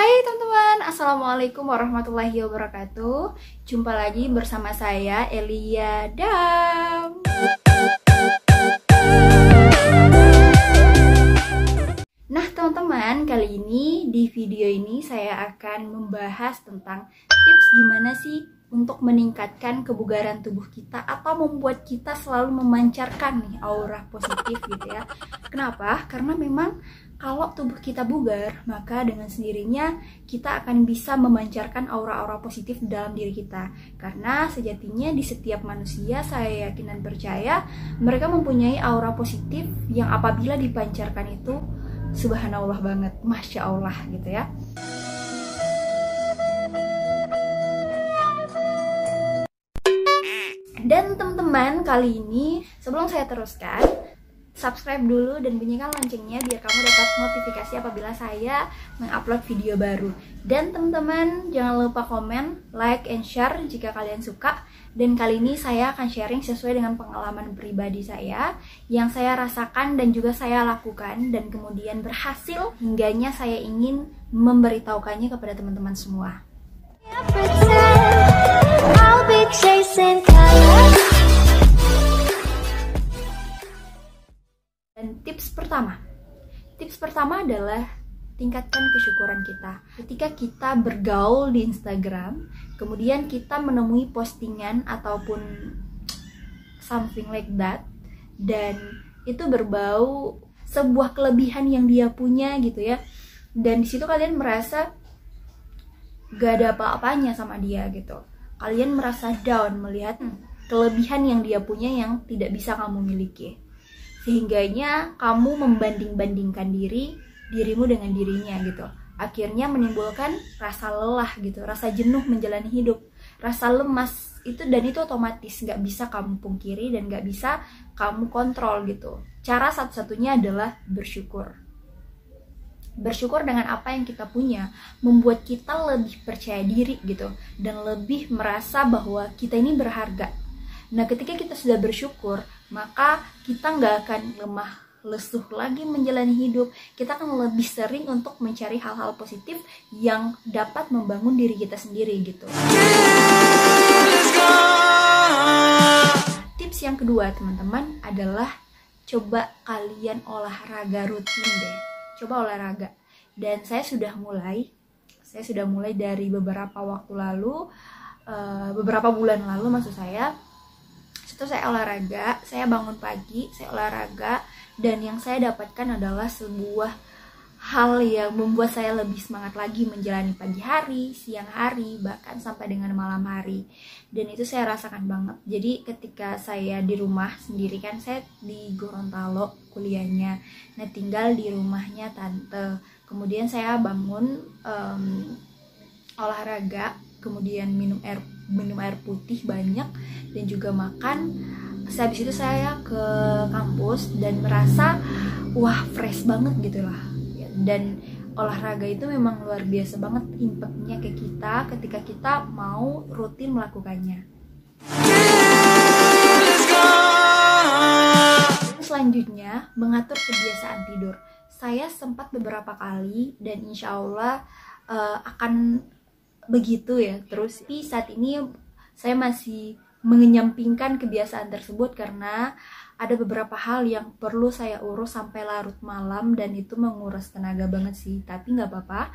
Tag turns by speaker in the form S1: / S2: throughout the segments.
S1: Hai teman-teman, Assalamualaikum warahmatullahi wabarakatuh. Jumpa lagi bersama saya Elia Dam. Nah teman-teman, kali ini di video ini saya akan membahas tentang tips gimana sih untuk meningkatkan kebugaran tubuh kita atau membuat kita selalu memancarkan nih aura positif gitu ya. Kenapa? Karena memang kalau tubuh kita bugar, maka dengan sendirinya kita akan bisa memancarkan aura-aura positif dalam diri kita. Karena sejatinya di setiap manusia, saya yakin dan percaya, mereka mempunyai aura positif yang apabila dipancarkan itu, subhanallah banget, masya Allah gitu ya. Dan teman-teman, kali ini sebelum saya teruskan, subscribe dulu dan bunyikan loncengnya biar kamu dapat notifikasi apabila saya mengupload video baru. Dan teman-teman jangan lupa komen, like, and share jika kalian suka. Dan kali ini saya akan sharing sesuai dengan pengalaman pribadi saya yang saya rasakan dan juga saya lakukan dan kemudian berhasil hingganya saya ingin memberitahukannya kepada teman-teman semua. Dan tips pertama adalah tingkatkan kesyukuran kita. Ketika kita bergaul di Instagram, kemudian kita menemui postingan ataupun something like that, dan itu berbau sebuah kelebihan yang dia punya gitu ya, dan disitu kalian merasa gak ada apa-apanya sama dia gitu. Kalian merasa down melihat kelebihan yang dia punya yang tidak bisa kamu miliki. Sehingganya kamu membanding-bandingkan dirimu dengan dirinya gitu. Akhirnya menimbulkan rasa lelah gitu, rasa jenuh menjalani hidup, rasa lemas itu, dan itu otomatis gak bisa kamu pungkiri dan gak bisa kamu kontrol gitu. Cara satu-satunya adalah bersyukur. Bersyukur dengan apa yang kita punya membuat kita lebih percaya diri gitu, dan lebih merasa bahwa kita ini berharga. Nah, ketika kita sudah bersyukur, maka kita nggak akan lemah lesuh lagi menjalani hidup. Kita akan lebih sering untuk mencari hal-hal positif yang dapat membangun diri kita sendiri gitu. Tips yang kedua teman-teman adalah coba kalian olahraga rutin deh. Coba olahraga. Dan saya sudah mulai dari beberapa waktu lalu, beberapa bulan lalu maksud saya. Itu saya olahraga, saya bangun pagi, saya olahraga, dan yang saya dapatkan adalah sebuah hal yang membuat saya lebih semangat lagi menjalani pagi hari, siang hari, bahkan sampai dengan malam hari. Dan itu saya rasakan banget. Jadi ketika saya di rumah sendiri, kan saya di Gorontalo kuliahnya, nah tinggal di rumahnya tante. Kemudian saya bangun olahraga, kemudian minum air putih banyak, dan juga makan. Habis itu saya ke kampus dan merasa wah fresh banget gitu lah. Dan olahraga itu memang luar biasa banget impactnya ke kita ketika kita mau rutin melakukannya. Selanjutnya, mengatur kebiasaan tidur. Saya sempat beberapa kali dan insya Allah akan begitu ya terus. Tapi saat ini saya masih mengenyampingkan kebiasaan tersebut karena ada beberapa hal yang perlu saya urus sampai larut malam, dan itu menguras tenaga banget sih. Tapi nggak apa-apa.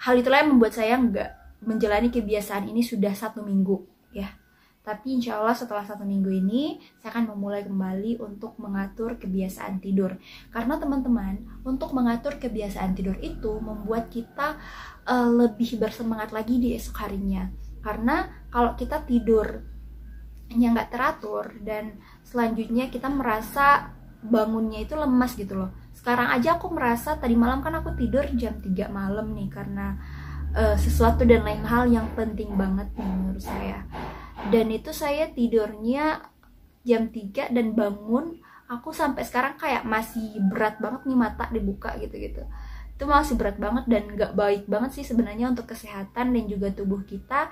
S1: Hal itulah yang membuat saya nggak menjalani kebiasaan ini sudah 1 minggu ya. Tapi insya Allah setelah 1 minggu ini saya akan memulai kembali untuk mengatur kebiasaan tidur. Karena teman-teman, untuk mengatur kebiasaan tidur itu membuat kita lebih bersemangat lagi di esok harinya. Karena kalau kita tidur yang nggak teratur dan selanjutnya kita merasa bangunnya itu lemas gitu loh. Sekarang aja aku merasa tadi malam kan aku tidur jam 3 malam nih karena sesuatu dan lain hal yang penting banget nih menurut saya. Dan itu saya tidurnya jam 3 dan bangun aku sampai sekarang kayak masih berat banget nih mata dibuka gitu-gitu. Itu masih berat banget dan gak baik banget sih sebenarnya untuk kesehatan dan juga tubuh kita,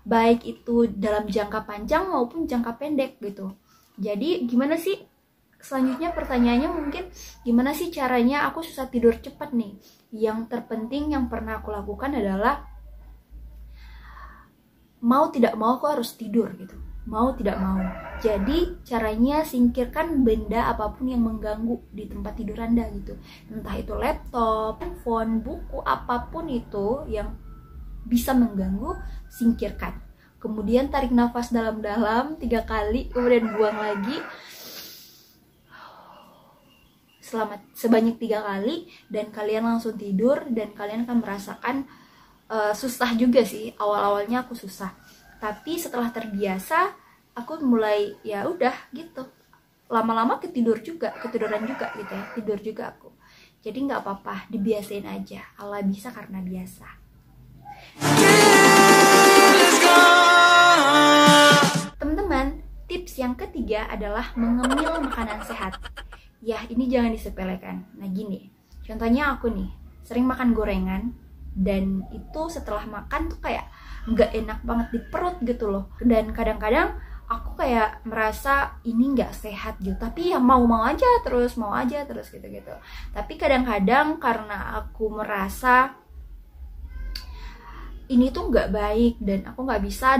S1: baik itu dalam jangka panjang maupun jangka pendek gitu. Jadi gimana sih Selanjutnya pertanyaannya mungkin, gimana sih caranya aku susah tidur cepat nih? Yang terpenting yang pernah aku lakukan adalah mau tidak mau aku harus tidur gitu. Mau tidak mau. Jadi caranya singkirkan benda apapun yang mengganggu di tempat tidur Anda gitu. Entah itu laptop, handphone, buku, apapun itu yang bisa mengganggu, singkirkan. Kemudian tarik nafas dalam-dalam 3 kali, kemudian buang lagi sebanyak 3 kali, dan kalian langsung tidur. Dan kalian akan merasakan susah juga sih, awal-awalnya aku susah, tapi setelah terbiasa aku mulai ya udah gitu, lama-lama ketiduran juga gitu ya, tidur juga aku. Jadi nggak apa-apa, dibiasain aja, Allah bisa karena biasa. Teman-teman, tips yang ketiga adalah mengemil makanan sehat. Ya, ini jangan disepelekan. Nah gini, contohnya aku nih sering makan gorengan, dan itu setelah makan tuh kayak nggak enak banget di perut gitu loh. Dan kadang-kadang aku kayak merasa ini nggak sehat gitu, tapi ya mau aja terus gitu. Tapi kadang-kadang karena aku merasa ini tuh nggak baik, dan aku nggak bisa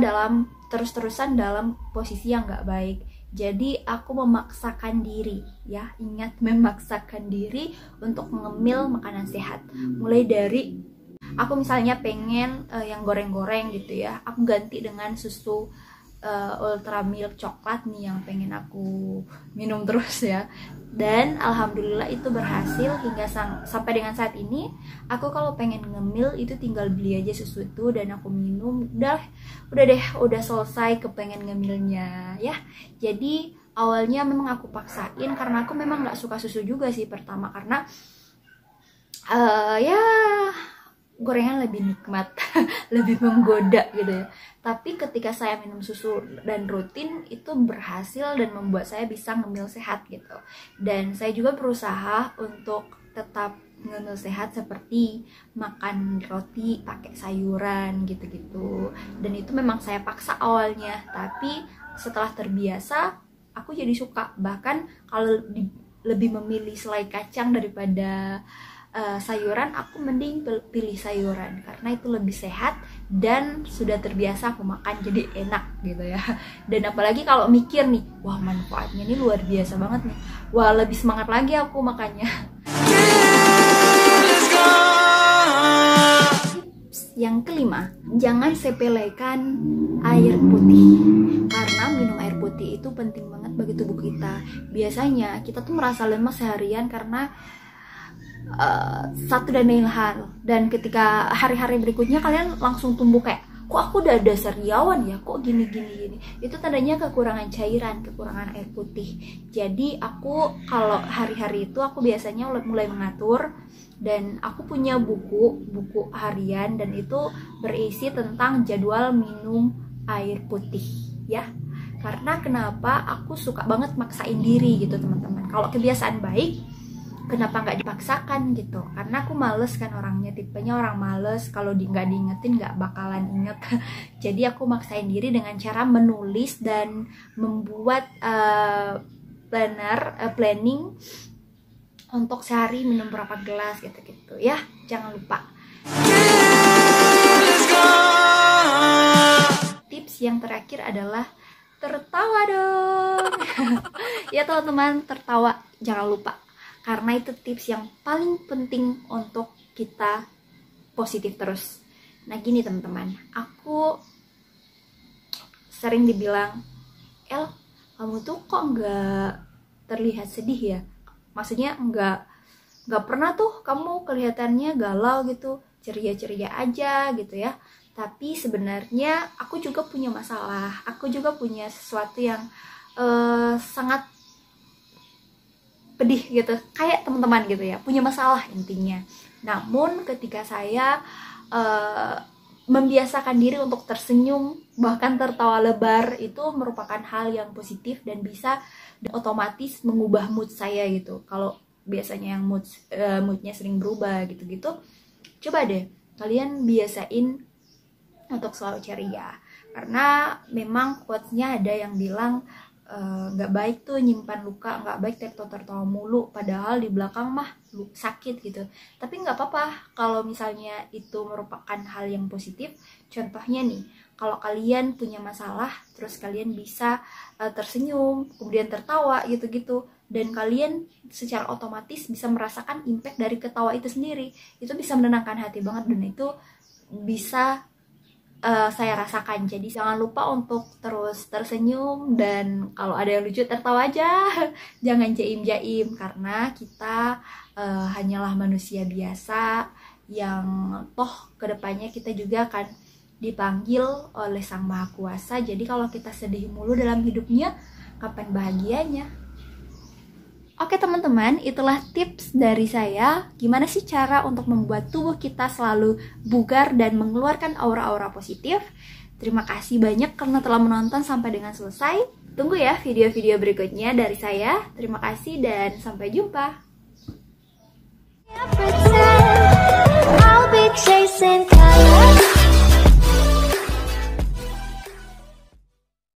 S1: terus-terusan dalam posisi yang nggak baik. Jadi aku memaksakan diri, ya ingat, memaksakan diri untuk mengemil makanan sehat. Mulai dari aku misalnya pengen yang goreng-goreng gitu ya, aku ganti dengan susu ultra milk coklat nih yang pengen aku minum terus ya. Dan alhamdulillah itu berhasil hingga sampai dengan saat ini. Aku kalau pengen ngemil itu tinggal beli aja susu itu dan aku minum, udah selesai kepengen ngemilnya ya. Jadi awalnya memang aku paksain karena aku memang nggak suka susu juga sih pertama, karena ya gorengan lebih nikmat, lebih menggoda gitu ya. Tapi ketika saya minum susu dan rutin, itu berhasil dan membuat saya bisa ngemil sehat gitu. Dan saya juga berusaha untuk tetap ngemil sehat, seperti makan roti pakai sayuran gitu-gitu. Dan itu memang saya paksa awalnya, tapi setelah terbiasa aku jadi suka. Bahkan kalau lebih memilih selai kacang daripada sayuran, aku mending pilih sayuran karena itu lebih sehat dan sudah terbiasa aku makan, jadi enak gitu ya. Dan apalagi kalau mikir nih, wah manfaatnya ini luar biasa banget nih, wah lebih semangat lagi aku makannya. Yang kelima, jangan sepelekan air putih, karena minum air putih itu penting banget bagi tubuh kita. Biasanya kita tuh merasa lemas seharian karena satu dan lain hal, dan ketika hari-hari berikutnya kalian langsung tumbuh kayak, kok aku udah ada sariawan ya, kok gini. Itu tandanya kekurangan cairan, kekurangan air putih. Jadi aku kalau hari-hari itu aku biasanya mulai mengatur, dan aku punya buku harian, dan itu berisi tentang jadwal minum air putih ya. Karena kenapa aku suka banget maksain diri gitu teman-teman. Kalau kebiasaan baik, kenapa nggak dipaksakan gitu? Karena aku males kan orangnya, tipenya orang males, kalau nggak diingetin nggak bakalan inget. Jadi aku maksain diri dengan cara menulis dan membuat planning untuk sehari minum berapa gelas gitu ya. Jangan lupa. Tips yang terakhir adalah tertawa dong. Ya teman-teman, tertawa jangan lupa. Karena itu tips yang paling penting untuk kita positif terus. Nah gini teman-teman, aku sering dibilang, El, kamu tuh kok nggak terlihat sedih ya? Maksudnya nggak pernah tuh kamu kelihatannya galau gitu, ceria-ceria aja gitu ya. Tapi sebenarnya aku juga punya masalah, aku juga punya sesuatu yang sangat pedih gitu, kayak teman-teman gitu ya, punya masalah intinya. Namun ketika saya membiasakan diri untuk tersenyum, bahkan tertawa lebar, itu merupakan hal yang positif dan bisa otomatis mengubah mood saya gitu. Kalau biasanya yang moodnya sering berubah gitu-gitu, coba deh kalian biasain untuk selalu ceria. Karena memang quotes-nya ada yang bilang, nggak baik tuh nyimpan luka, nggak baik tertawa mulu, padahal di belakang mah sakit gitu. Tapi nggak apa-apa kalau misalnya itu merupakan hal yang positif. Contohnya nih, kalau kalian punya masalah terus kalian bisa tersenyum kemudian tertawa gitu-gitu, dan kalian secara otomatis bisa merasakan impact dari ketawa itu sendiri, itu bisa menenangkan hati banget, dan itu bisa saya rasakan. Jadi jangan lupa untuk terus tersenyum, dan kalau ada yang lucu tertawa aja jangan jaim-jaim, karena kita hanyalah manusia biasa yang toh kedepannya kita juga akan dipanggil oleh Sang Maha Kuasa. Jadi kalau kita sedih mulu dalam hidupnya, kapan bahagianya? Oke teman-teman, itulah tips dari saya. Gimana sih cara untuk membuat tubuh kita selalu bugar dan mengeluarkan aura-aura positif? Terima kasih banyak karena telah menonton sampai dengan selesai. Tunggu ya video-video berikutnya dari saya. Terima kasih dan sampai jumpa.